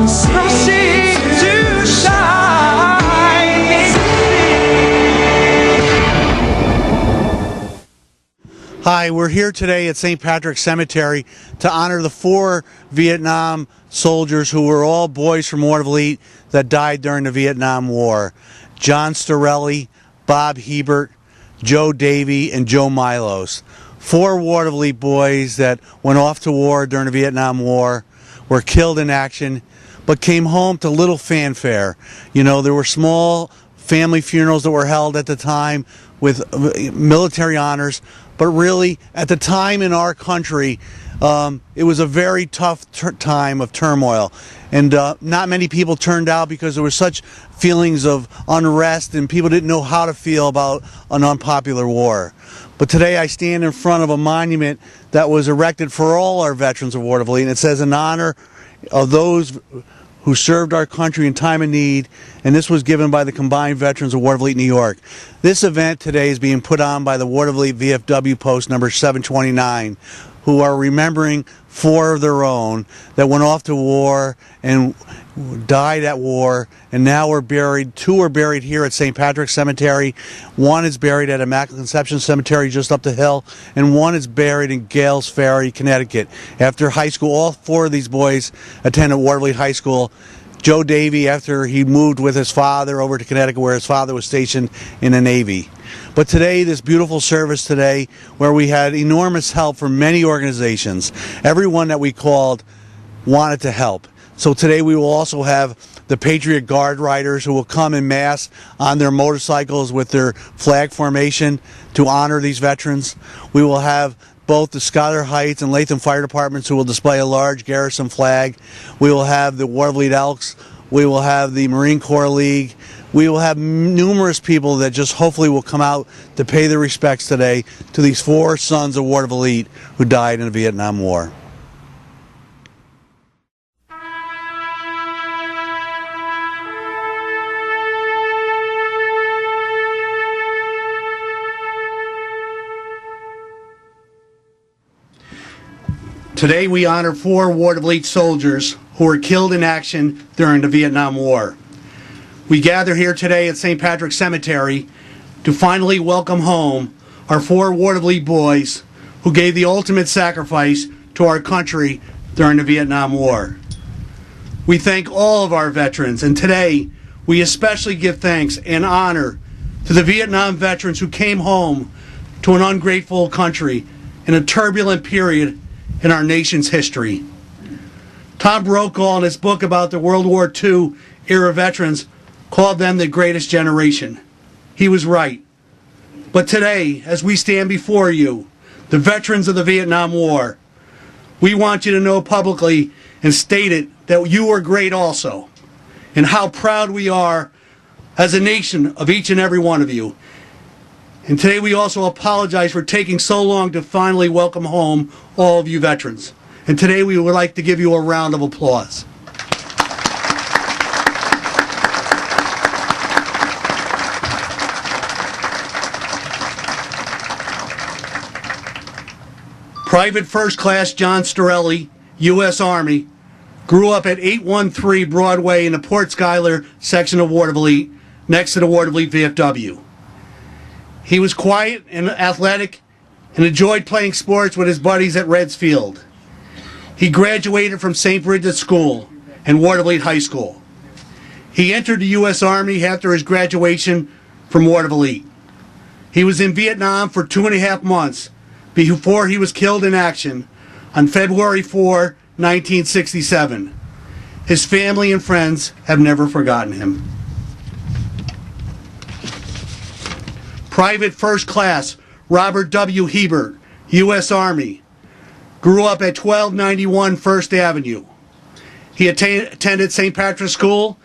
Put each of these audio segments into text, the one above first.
proceed to shine. Hi, we're here today at St. Patrick's Cemetery to honor the 4 Vietnam soldiers who were all boys from Watervliet that died during the Vietnam War. John Storelli, Bob Hebert, Joe Davi, and Joe Milos. 4 Watervliet boys that went off to war during the Vietnam War, were killed in action, but came home to little fanfare. You know, there were small family funerals that were held at the time with military honors, but really, at the time in our country, it was a very tough time of turmoil. And not many people turned out because there were such feelings of unrest and people didn't know how to feel about an unpopular war. But today I stand in front of a monument that was erected for all our veterans of Watervliet, and it says in honor of those who served our country in time of need, and this was given by the combined veterans of Watervliet, New York. This event today is being put on by the Watervliet VFW Post number 729, who are remembering 4 of their own that went off to war and died at war, and now are buried. 2 are buried here at St. Patrick's Cemetery. 1 is buried at Immaculate Conception Cemetery just up the hill, and 1 is buried in Gales Ferry, Connecticut. After high school, all 4 of these boys attended Watervliet High School. Joe Davi, after he moved with his father over to Connecticut, where his father was stationed in the Navy. But today, this beautiful service today, where we had enormous help from many organizations, everyone that we called wanted to help. So today we will also have the Patriot Guard riders who will come en masse on their motorcycles with their flag formation to honor these veterans. We will have both the Schuyler Heights and Latham Fire Departments who will display a large garrison flag. We will have the Watervliet Elks. We will have the Marine Corps League. We will have numerous people that just hopefully will come out to pay their respects today to these 4 sons of Watervliet who died in the Vietnam War. Today we honor 4 Watervliet soldiers who were killed in action during the Vietnam War. We gather here today at St. Patrick's Cemetery to finally welcome home our 4 Watervliet boys who gave the ultimate sacrifice to our country during the Vietnam War. We thank all of our veterans, and today we especially give thanks and honor to the Vietnam veterans who came home to an ungrateful country in a turbulent period in our nation's history. Tom Brokaw, in his book about the World War II era veterans, called them the greatest generation. He was right. But today, as we stand before you, the veterans of the Vietnam War, we want you to know publicly and state it that you are great also, and how proud we are as a nation of each and every one of you. And today we also apologize for taking so long to finally welcome home all of you veterans. And today we would like to give you a round of applause. Private First Class John Storelli, U.S. Army, grew up at 813 Broadway in the Port Schuyler section of Watervliet, next to the Watervliet VFW. He was quiet and athletic and enjoyed playing sports with his buddies at Reds Field. He graduated from St. Bridget's School and Watervliet High School. He entered the U.S. Army after his graduation from Watervliet. He was in Vietnam for 2.5 months before he was killed in action on February 4, 1967. His family and friends have never forgotten him. Private First Class Robert W. Hebert, U.S. Army, grew up at 1291 First Avenue. He attended St. Patrick's School,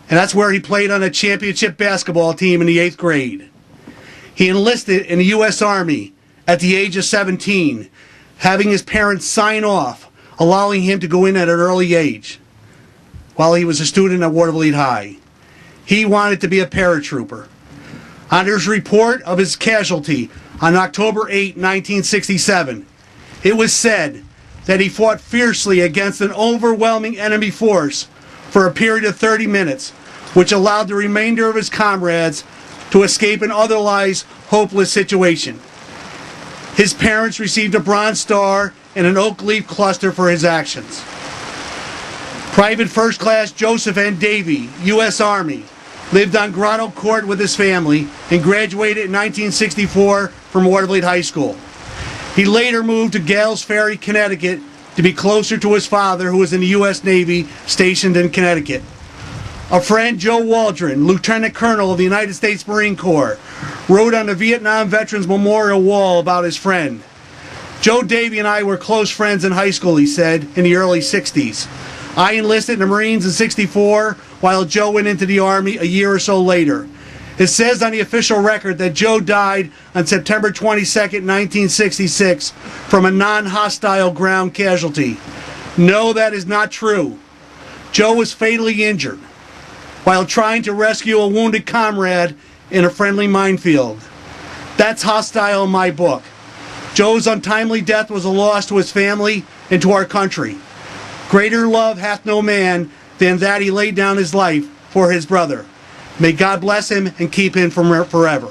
and that's where he played on a championship basketball team in the 8th grade. He enlisted in the U.S. Army at the age of 17, having his parents sign off, allowing him to go in at an early age while he was a student at Watervliet High. He wanted to be a paratrooper. On his report of his casualty on October 8, 1967, it was said that he fought fiercely against an overwhelming enemy force for a period of 30 minutes, which allowed the remainder of his comrades to escape an otherwise hopeless situation. His parents received a Bronze Star and an oak leaf cluster for his actions. Private First Class Joseph N. Davi, U.S. Army, lived on Grotto Court with his family and graduated in 1964 from Watervliet High School. He later moved to Gales Ferry, Connecticut to be closer to his father, who was in the U.S. Navy stationed in Connecticut. A friend, Joe Waldron, Lieutenant Colonel of the United States Marine Corps, wrote on the Vietnam Veterans Memorial Wall about his friend. Joe Davi and I were close friends in high school, he said, in the early 60s. I enlisted in the Marines in 64, while Joe went into the Army a year or so later. It says on the official record that Joe died on September 22, 1966, from a non-hostile ground casualty. No, that is not true. Joe was fatally injured while trying to rescue a wounded comrade in a friendly minefield. That's hostile in my book. Joe's untimely death was a loss to his family and to our country. Greater love hath no man than that he laid down his life for his brother. May God bless him and keep him from forever.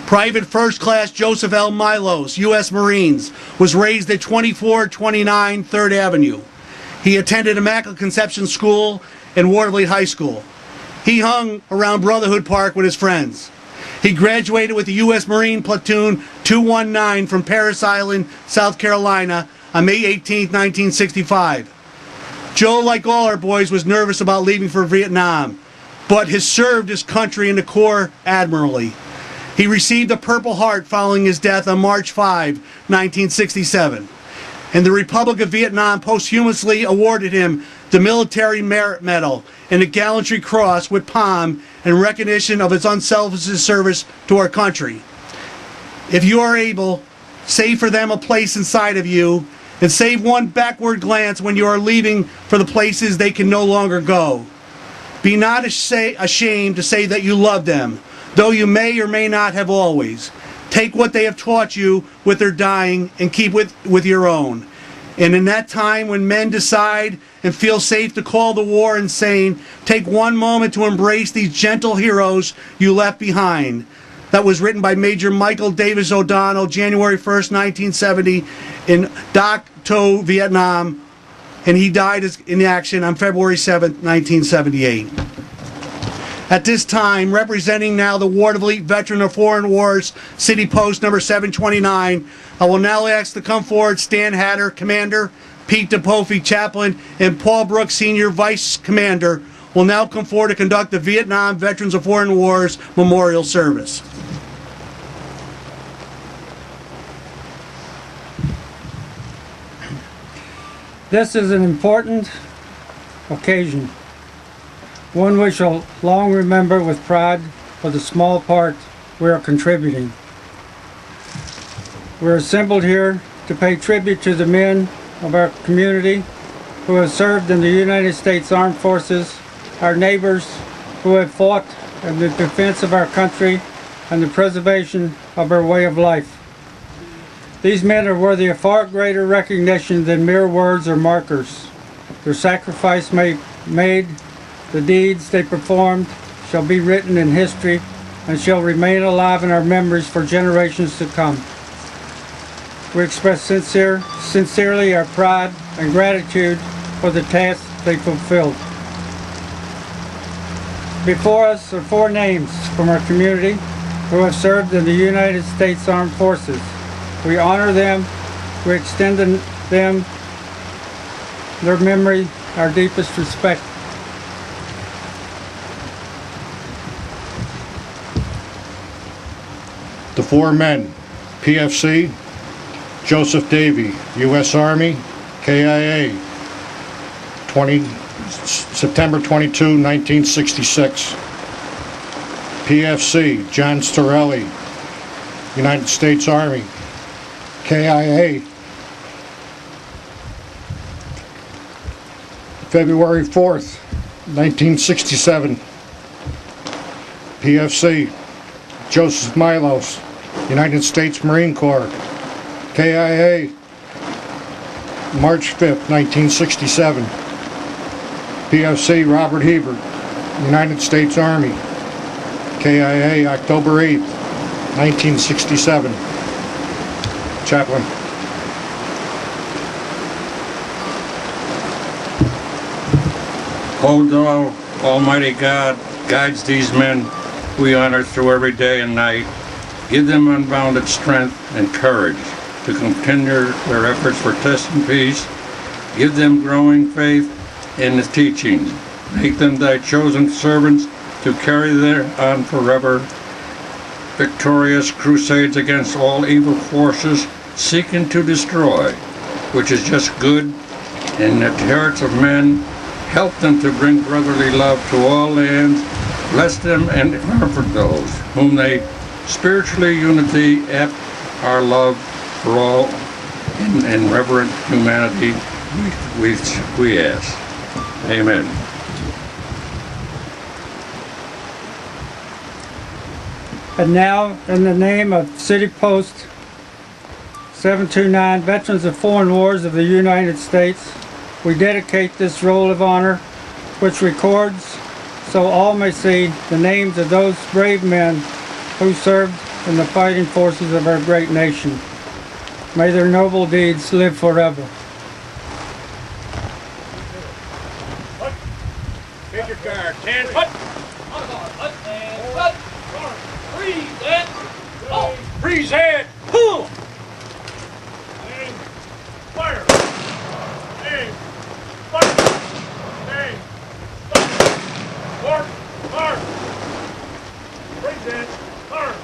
Private First Class Joseph L. Milos, U.S. Marines, was raised at 2429 3rd Avenue. He attended Immaculate Conception School and Watervliet High School. He hung around Brotherhood Park with his friends. He graduated with the U.S. Marine Platoon 219 from Parris Island, South Carolina on May 18, 1965. Joe, like all our boys, was nervous about leaving for Vietnam, but has served his country in the Corps admirably. He received a Purple Heart following his death on March 5, 1967. And the Republic of Vietnam posthumously awarded him the Military Merit Medal and the Gallantry Cross with palm in recognition of his unselfish service to our country. If you are able, save for them a place inside of you, and save one backward glance when you are leaving for the places they can no longer go. Be not ashamed to say that you love them, though you may or may not have always. Take what they have taught you with their dying and keep with your own. And in that time when men decide and feel safe to call the war insane, take one moment to embrace these gentle heroes you left behind. That was written by Major Michael Davis O'Donnell, January 1st, 1970, in Doc To, Vietnam, and he died in action on February 7th, 1978. At this time, representing now the Watervliet Veteran of Foreign Wars, City Post number 729, I will now ask to come forward Stan Hatter, Commander, Pete DePofi, Chaplain, and Paul Brooks, Senior Vice Commander, will now come forward to conduct the Vietnam Veterans of Foreign Wars Memorial Service. This is an important occasion, one we shall long remember with pride for the small part we are contributing. We're assembled here to pay tribute to the men of our community who have served in the United States Armed Forces, our neighbors who have fought in the defense of our country and the preservation of our way of life. These men are worthy of far greater recognition than mere words or markers. Their sacrifice made, the deeds they performed, shall be written in history and shall remain alive in our memories for generations to come. We express sincerely our pride and gratitude for the tasks they fulfilled. Before us are 4 names from our community who have served in the United States Armed Forces. We honor them, we extend them, their memory, our deepest respect. The 4 men, PFC, Joseph Davi, U.S. Army, KIA, September 22, 1966. PFC, John Storelli, United States Army, KIA, February 4th, 1967. PFC, Joseph Milos, United States Marine Corps, KIA, March 5th, 1967. PFC Robert Hebert, United States Army, KIA October 8th, 1967. Chaplain. O thou Almighty God, guides these men we honor through every day and night. Give them unbounded strength and courage to continue their efforts for test and peace. Give them growing faith in the teachings. Make them thy chosen servants to carry on forever victorious crusades against all evil forces seeking to destroy, which is just good in the hearts of men. Help them to bring brotherly love to all lands. Bless them and comfort those whom they spiritually unity at our love for all in reverent humanity we ask. Amen. And now, in the name of City Post 729, Veterans of Foreign Wars of the United States, we dedicate this roll of honor, which records so all may see the names of those brave men who served in the fighting forces of our great nation. May their noble deeds live forever. Take your guard. 10 foot. Freeze head. Oh, freeze head. Pull. Aim. Fire. Aim. Fire. Aim. Stop. Mark. Mark. Freeze head. Mark.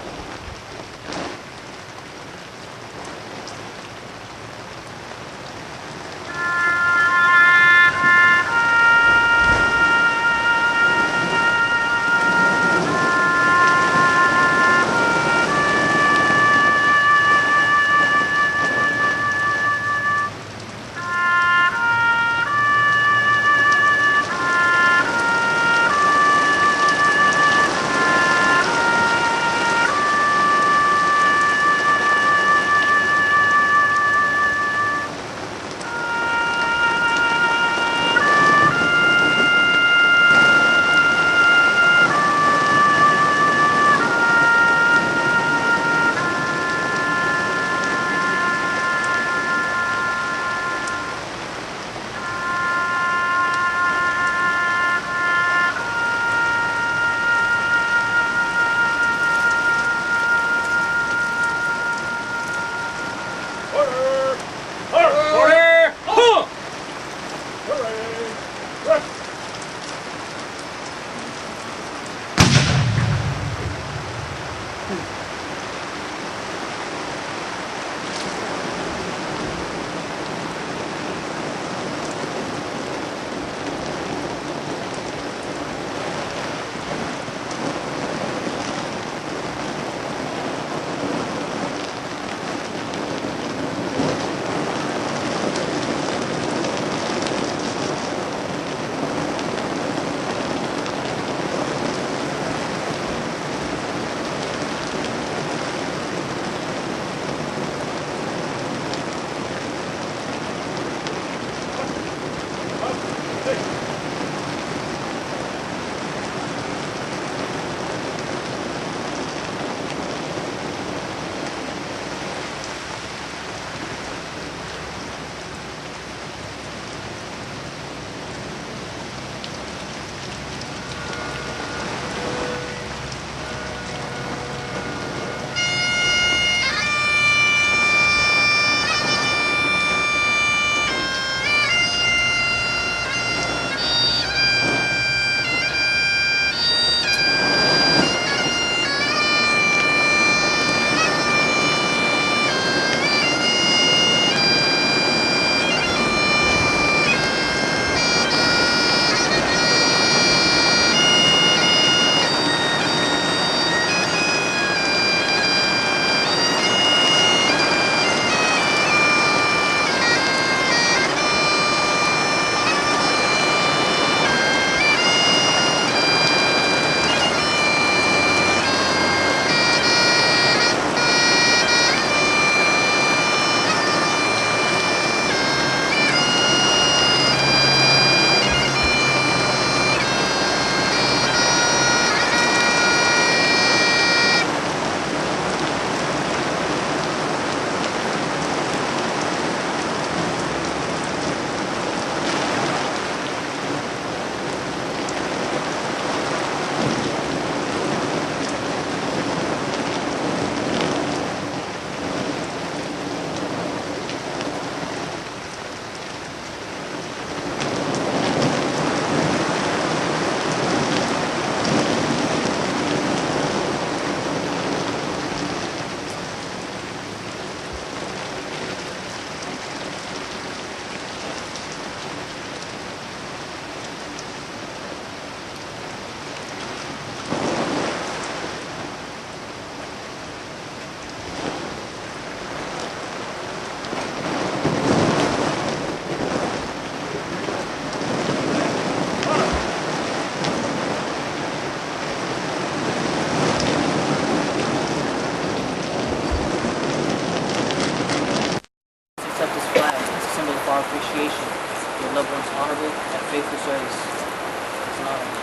an honor.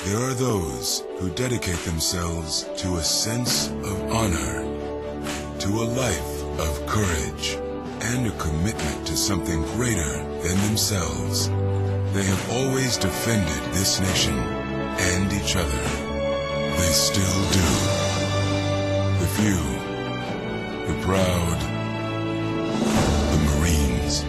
There are those who dedicate themselves to a sense of honor, to a life of courage, and a commitment to something greater than themselves. They have always defended this nation and each other. They still do. The few, the proud, the Marines.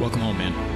Welcome home, man.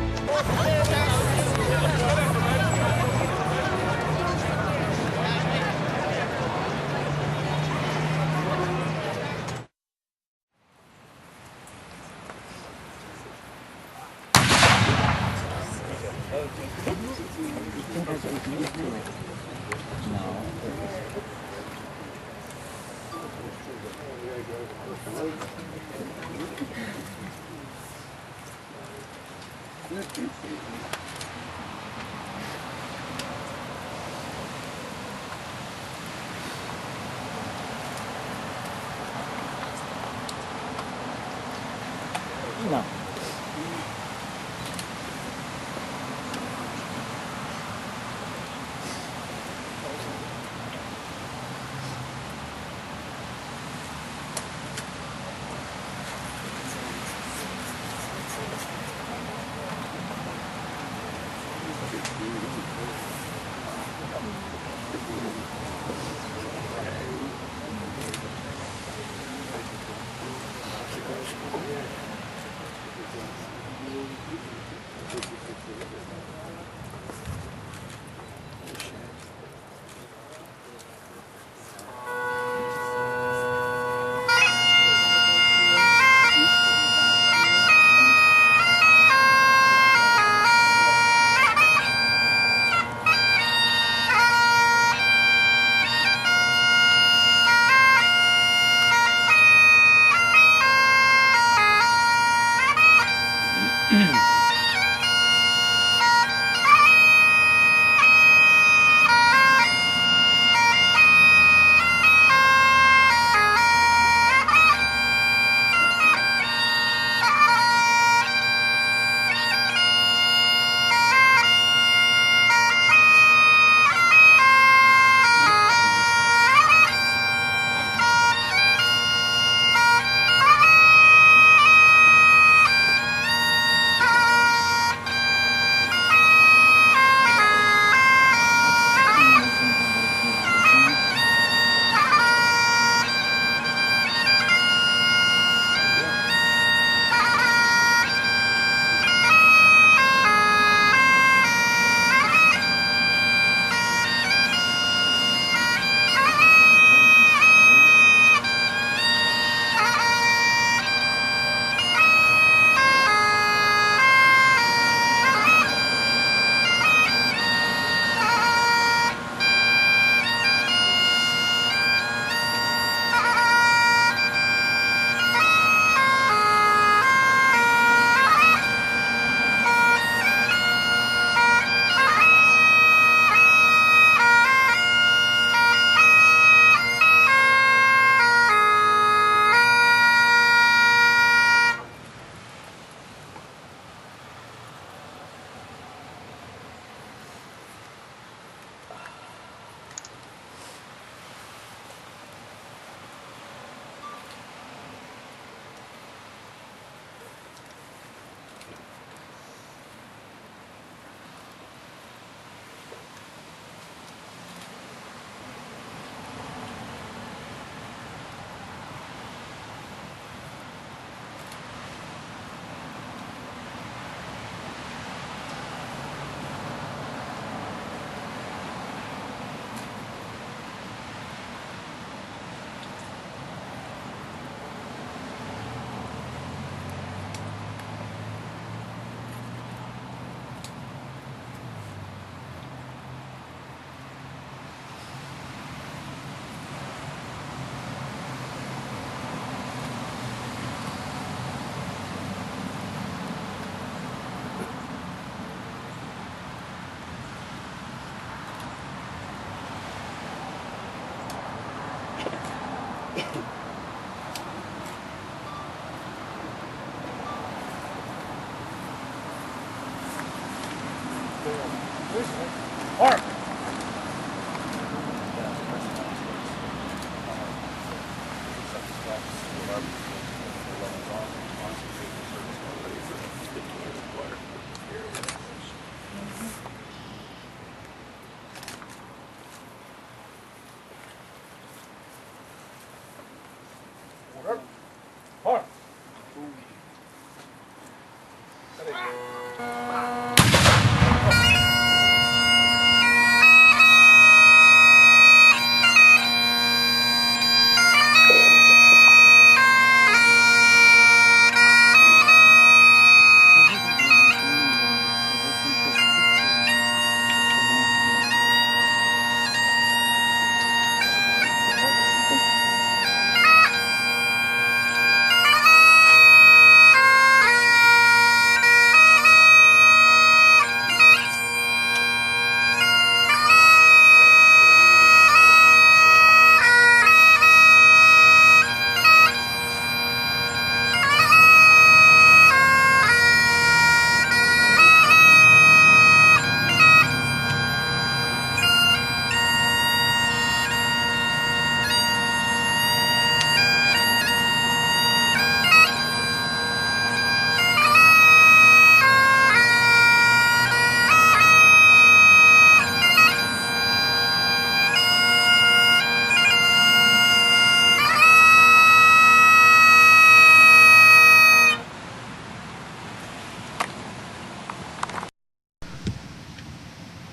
No.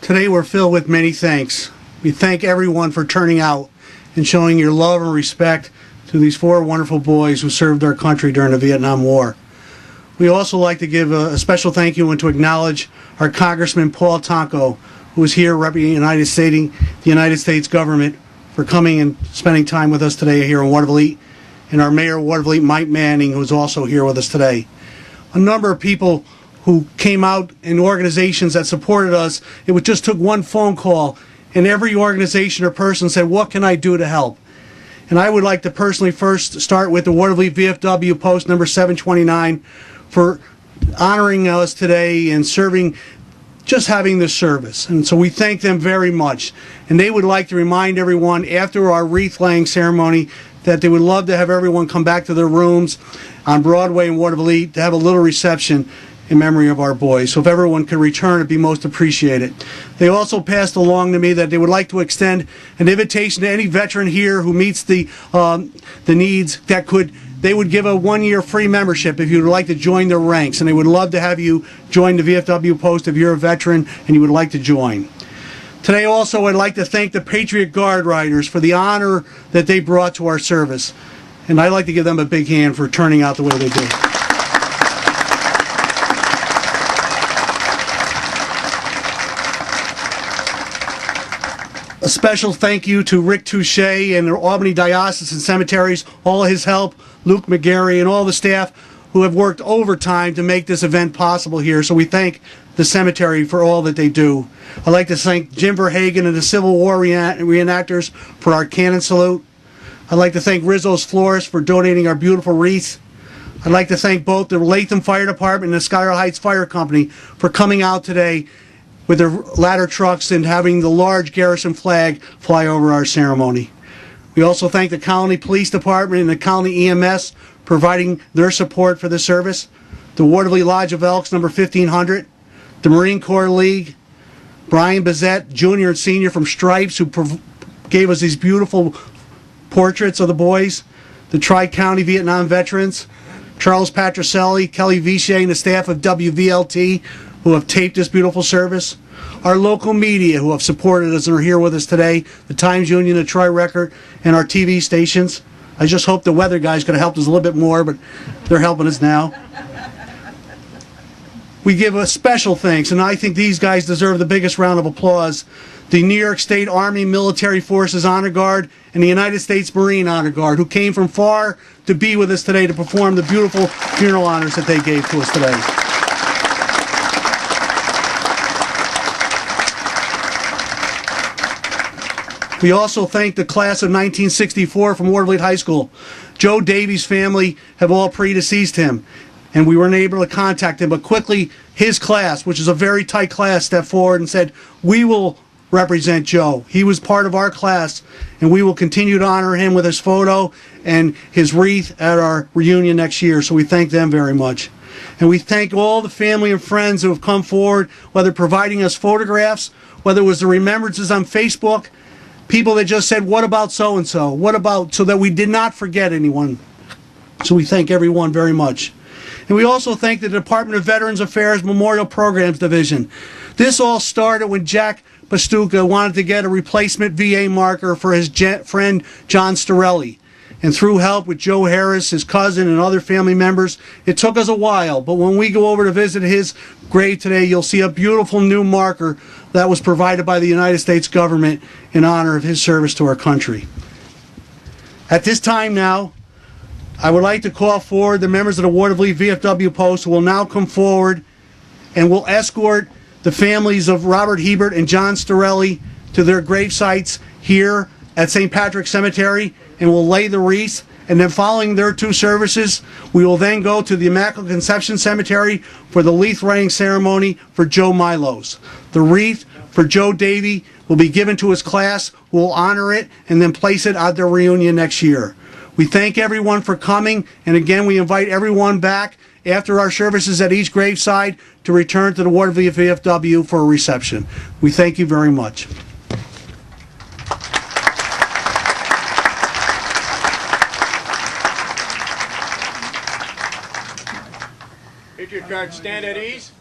Today we're filled with many thanks. We thank everyone for turning out and showing your love and respect to these four wonderful boys who served our country during the Vietnam War. We also like to give a special thank you and to acknowledge our Congressman Paul Tonko, who is here representing the United States government, for coming and spending time with us today here in Watervliet, and our Mayor of Watervliet, Mike Manning, who is also here with us today. A number of people who came out in organizations that supported us. It just took one phone call, and every organization or person said, "What can I do to help?" And I would like to personally first start with the Watervliet VFW Post number 729 for honoring us today and serving, just having this service. And so we thank them very much. And they would like to remind everyone after our wreath laying ceremony that they would love to have everyone come back to their rooms on Broadway in Watervliet to have a little reception in memory of our boys. So if everyone could return, it'd be most appreciated. They also passed along to me that they would like to extend an invitation to any veteran here who meets the needs that they would give a 1-year free membership if you would like to join their ranks, and they would love to have you join the VFW Post if you're a veteran and you would like to join. Today also I'd like to thank the Patriot Guard Riders for the honor that they brought to our service, and I'd like to give them a big hand for turning out the way they did. A special thank you to Rick Touche and the Albany Diocesan Cemeteries, all his help, Luke McGarry, and all the staff who have worked overtime to make this event possible here. So we thank the cemetery for all that they do. I'd like to thank Jim Verhagen and the Civil War reenactors for our cannon salute. I'd like to thank Rizzo's Florist for donating our beautiful wreath. I'd like to thank both the Latham Fire Department and the Schuyler Heights Fire Company for coming out today with their ladder trucks and having the large garrison flag fly over our ceremony. We also thank the Colony Police Department and the Colony EMS providing their support for the service, the Watervliet Lodge of Elks number 1500, the Marine Corps League, Brian Bazette, Jr. and Senior from Stripes, who gave us these beautiful portraits of the boys, the Tri-County Vietnam veterans, Charles Patricelli, Kelly Vichet, and the staff of WVLT, who have taped this beautiful service, our local media who have supported us and are here with us today, the Times Union, the Troy Record, and our TV stations. I just hope the weather guys could have helped us a little bit more, but they're helping us now. We give a special thanks, and I think these guys deserve the biggest round of applause, the New York State Army Military Forces Honor Guard and the United States Marine Honor Guard, who came from far to be with us today to perform the beautiful funeral honors that they gave to us today. We also thank the class of 1964 from Watervliet High School. Joe Davi's family have all predeceased him, and we weren't able to contact him, but quickly his class, which is a very tight class, stepped forward and said, "We will represent Joe. He was part of our class, and we will continue to honor him with his photo and his wreath at our reunion next year, so we thank them very much. And we thank all the family and friends who have come forward, whether providing us photographs, whether it was the remembrances on Facebook, people that just said, what about so-and-so? What about, so that we did not forget anyone. So we thank everyone very much. And we also thank the Department of Veterans Affairs Memorial Programs Division. This all started when Jack Pastuca wanted to get a replacement VA marker for his friend John Storelli. And through help with Joe Harris, his cousin, and other family members, it took us a while. But when we go over to visit his grave today, you'll see a beautiful new marker that was provided by the United States government in honor of his service to our country. At this time now, I would like to call forward the members of the Watervliet VFW Post, who will now come forward and will escort the families of Robert Hebert and John Storelli to their grave sites here at St. Patrick's Cemetery, and will lay the wreath. And then following their two services, we will then go to the Immaculate Conception Cemetery for the wreath writing ceremony for Joe Milos. The wreath for Joe Davi will be given to his class, who will honor it and then place it at their reunion next year. We thank everyone for coming, and again we invite everyone back after our services at each graveside to return to the Watervliet VFW for a reception. We thank you very much. Patriot Guard, stand at ease.